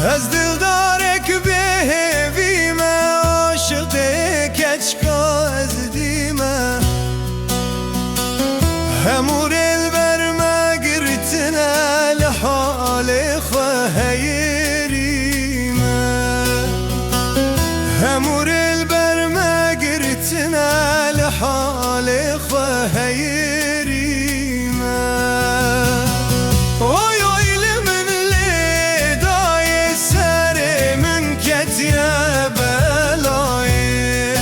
Ez dildarek behevime, aşık keçka ez dime. Hemur el verme girtine lehale khehirime. Hemur el verme girtine lehale khehirime. Oy oy limin lidayı serimin ketiye belayı.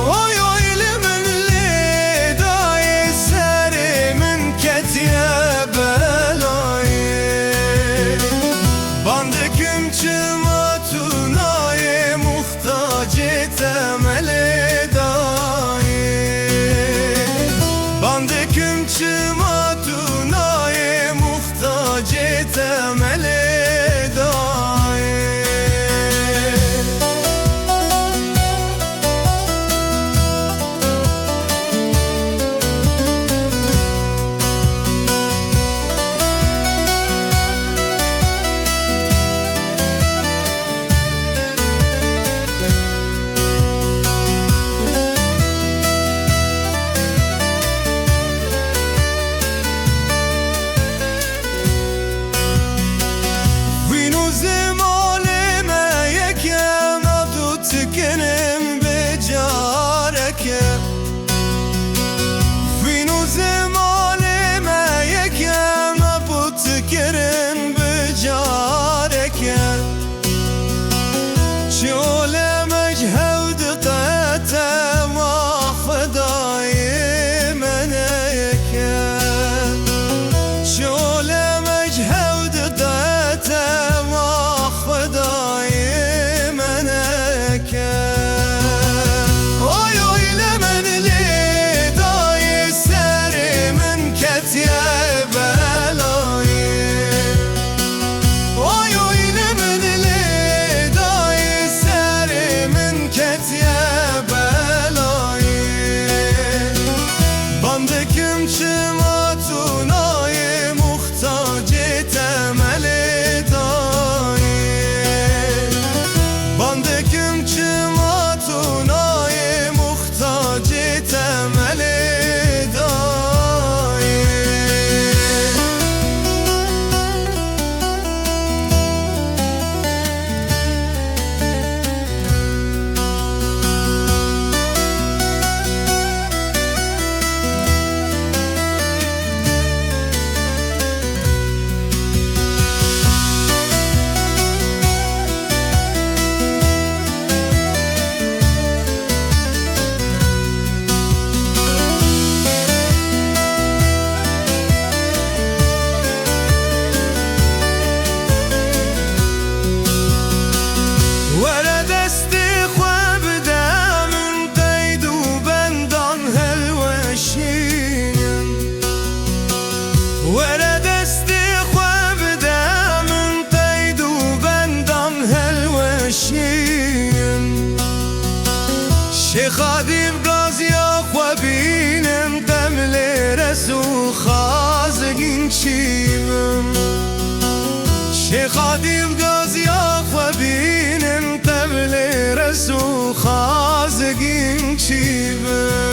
Oy oy limin lidayı serimin ketiye belayı. Bandiküm çıma tunayı muhtacı temeli dayı. Bandiküm çıma tunayı muhtacı temeli dayı. خادم غازي خوابينم تملي رسو خازقين شيمم. خادم غازي خوابينم تملي رسو خازقين شيمم.